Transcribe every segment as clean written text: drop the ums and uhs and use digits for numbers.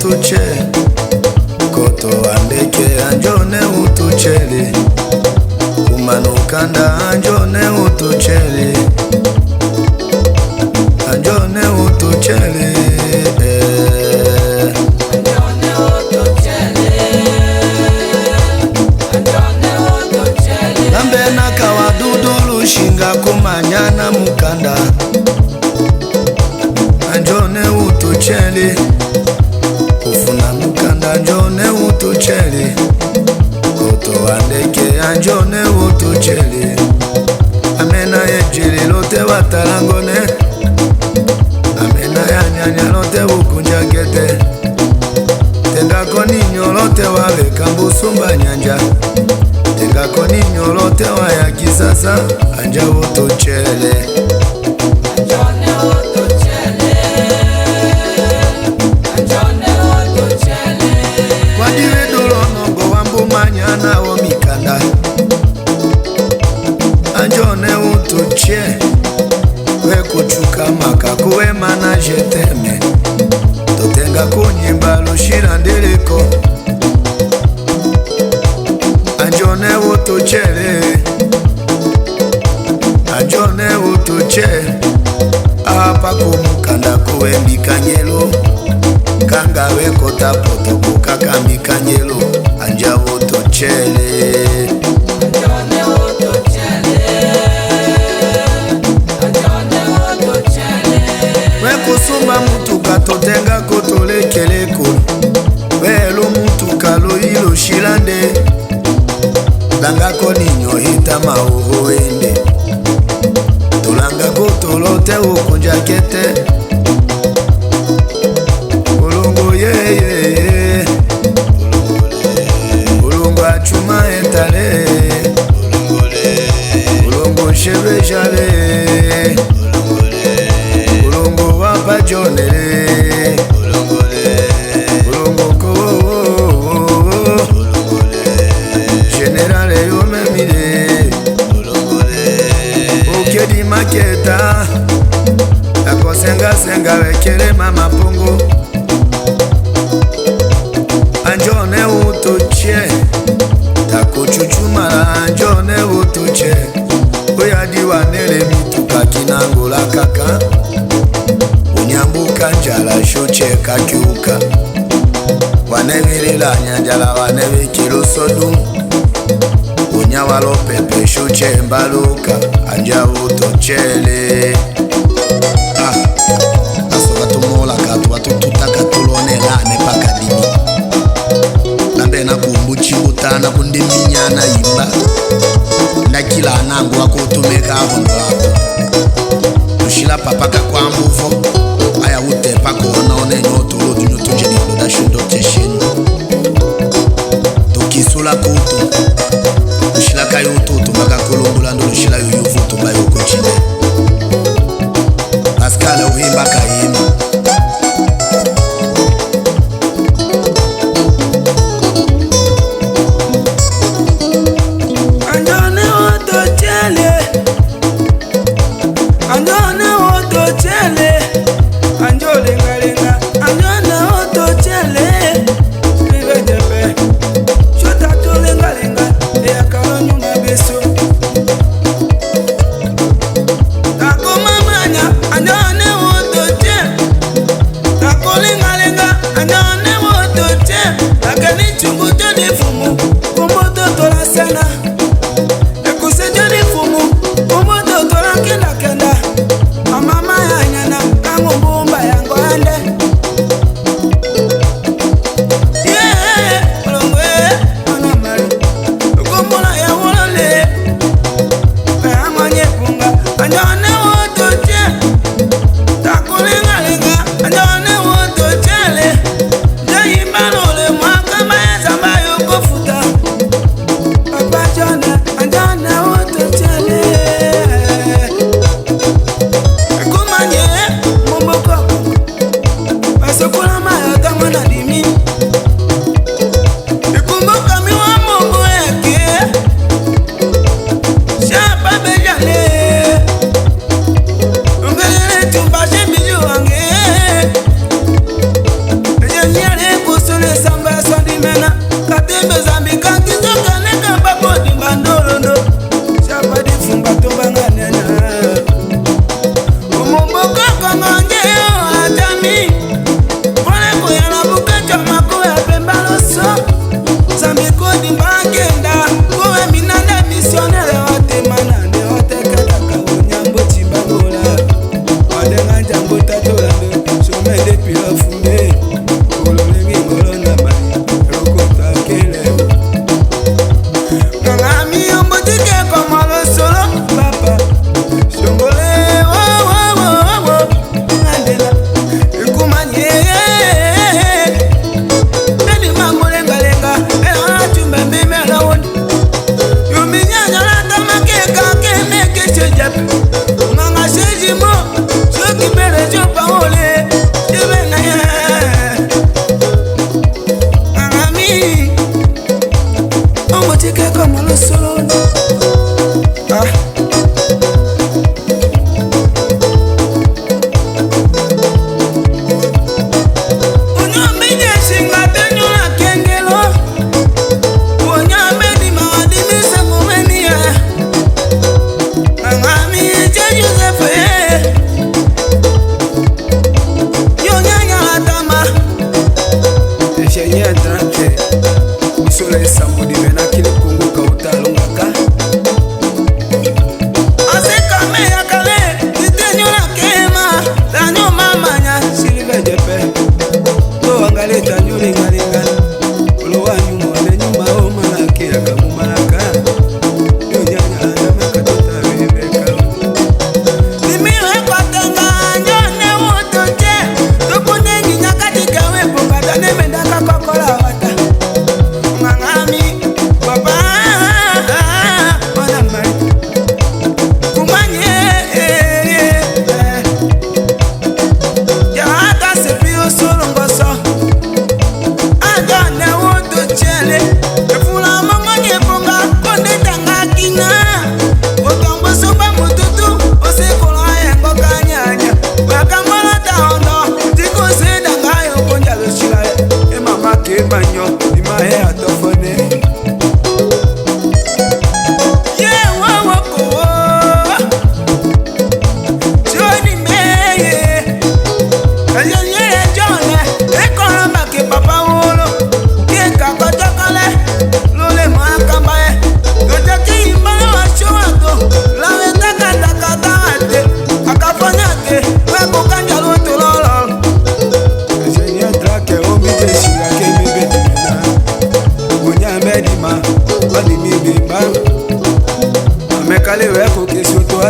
utuche koto andeke anjone utuchele kumanukanda anjone utuchele anjone utuchele nambe nakawadudulu shinga kumanyana mukanda anjone utuchele kufuna mukanda anjone utuchele koto andeke anjone utuchele amena yejili lote watalangone amena yanyanya lote ukunjagete tengako ninyo lote waweka mbusumba nyanja tengako ninyo lote waya kisasa anja utuchele anjone utuchele anjone utuchele wadiwe dulonogo wambumanyana wo mikanda anjone utuche we kuchuka maka kuwe mana jeteme totenga kunyimba lushira ndiriko anjone utuchele anjone utuche apa kumukanda kuwe mikanyelo kanga weko tapoto kukaka mikanyelo anja utuchele anjone utuchele anjone utuchele wekusumba mutuka totenga kotolekeleko welo mutuka loyilo shilande langako ninyo hita mauho ende tulangako tolote ukunjakete ulungu yeye ulungu achuma etale ulungu shebejale ulungu wapajonele ulungu kowo generale yomemile ukedi maketa akosenga senga wekele mama pongo anjone utuche takuchuchumala anjone utuche uyadiwanele mituka kinangola kaka unyambuka njala shoche kakiuka wanevilila nyanjala wanevikilusodu unyawalo pepe shoche mbaluka anja utuchele asoka tumola katu watututaka tulonelane pakadimi nambe nakumbuchi utana kundiminyana imba ndakila anangu wako utumeka avondo wako tushila papaka kwa mbuvo aya utepa kuona one nyoto lodu nyoto njeni loda shundo tesheni tukisula kutu tushila kayo ututu mbaka kulumbula ndo tushila yuyuvu tumba yuko chile Pascal uhimba kaima anjone utuchele anjone utuchele anjole ngalenga anjone utuchele vivejepe chuta tule ngalenga ya kalonyunga beso takomamanya anjone utuche takolengalenga anjone utuche akani chunguto ni fumu kumboto tola sana ekusejo ni fumu kumboto tola kenda kenda amama ya nyana kangu mbumba yangu ande ulongwe anamari ukumbola ya ulale amanye punga anjone utuche takolengalenga anjone utuchele jayimbalole mwaka maeza mbayo kofuta papa jone anjone utuchele kumanye mumboko basokula mayo tamana dimi ikumbuka miwa mungu yake shapa bejale ungelele tumba shemiju wange ejenyele Sole samba sondi mena katembe zambi kangizo kaneka papo di bandolondo Chapa di fumba tombanga nena Omomboka kongonge atami Pone kuyana buka chama kuwe pembaloso Zambi kodi mbangenda kuwe minanda misionere wate manande wate kataka unyambo chimbangola Wade nganja mbota tolando Somede pila fume Kolonegi kolona mani Rokota kele Ngangami yombotike komalo solo Papa Shongole Ngandela Nkumanye Nedi mango lenga lenga Ewa chumbe mbime la wondi Yuminyanya lata makeka keme keche japi Nganga shejimo Shoki bere jopa ole Jibena ye Ngangami Yombotike komalo solo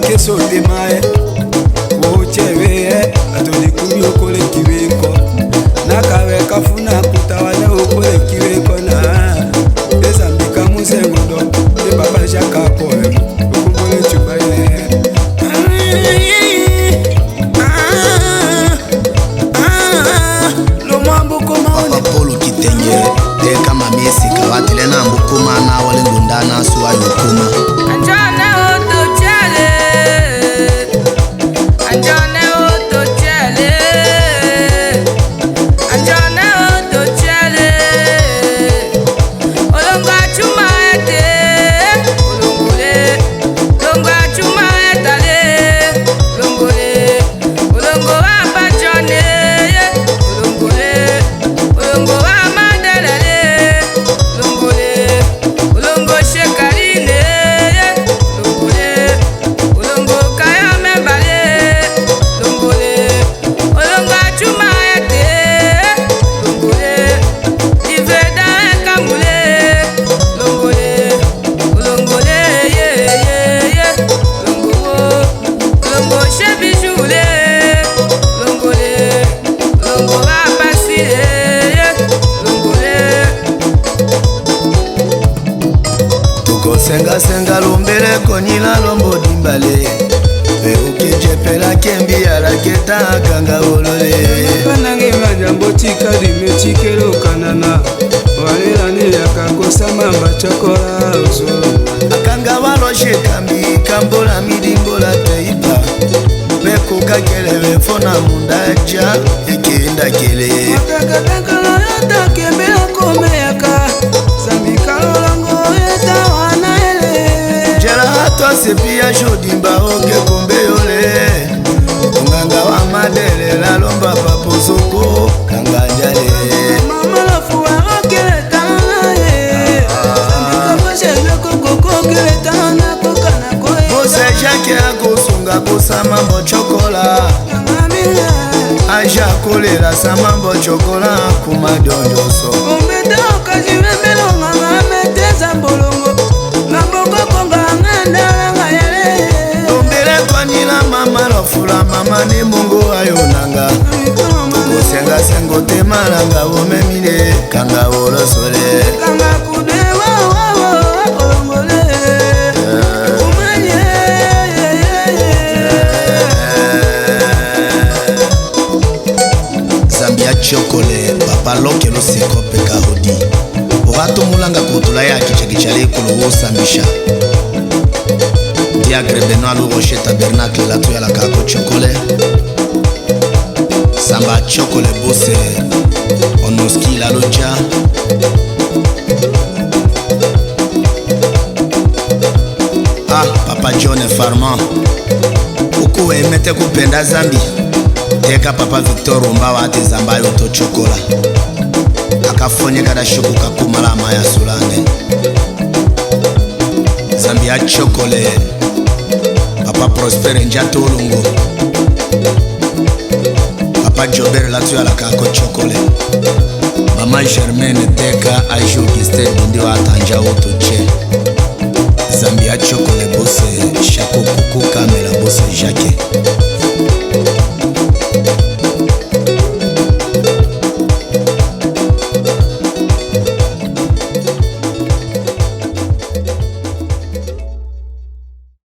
Keso de mae Wochewe Atoni kumyo kole kiweko Nakawe kafuna kutawale ukole kiweko na Desambika muse ngondo De baba jaka kole Ukumbole chubaye Lomambu kumaone Papa Polo kitenye Deka mamisi kawatile na mbukuma na wale ngundana suwa yukuma Anjana oto chale Anjana oto chale Anjana oto chale Olonga chuma ete Olongole Longa chuma etale Olongole Olongo wapa jone Olongole Olongo wama delale Olongole Olongo shekarine Senga senga lombele konila lombo dimbale Ukijepela kembi ya laketa kanga olole Kanange majambo chika dime chikelo kanana Walela ni yakakosa mamba chokola uzo Akanga walo shekambi kambola midimbola teipa Beko kakele wefona mundaja ekenda kele Makakataka la yata kembe meyaka Zamikalolango eta wana ele Jela twasepia jodimba oke kombe yole Unganga wa madele la lomba paposoko kanga jale Mama la fuwa okele tana ye Zamika moshe loko koko okele tana koka na koe Bose jake akosunga kosa mambo chokola Aja kolela sa mambo chokola kumadondoso Ombeta okajimembelo nganga meteza mbolongo Namboko konga nganda nga yele Ombele kwa nila mama lofula mama ni mungu ayonanga Kusenga sengo temalanga womemile kanga wolosole Kanga kude wawo olongole Umanye Zambia chokole papa loke lo sikope kahodi Ohato mulanga kutula ya kichakichale kulo wosambisha Diagre Benoît lo rocher tabernacle la tuya la kako chokole Samba chokole bose Onoski la loja Ah papa John Farman Ukuwe mete kupenda Zambi Teka papa Victor Umbawa ate zambayo to chokola Akafonye kada shuku kakumala maya sulane Zambia chokole Papa Prosper Njato Olungo Papa Jober la tuya la kako chokole Mama Germaine Teka Aisho Gistel Bindi wa atanja otoche Zambia chokole bose Shako Kuku Kamela bose Jacques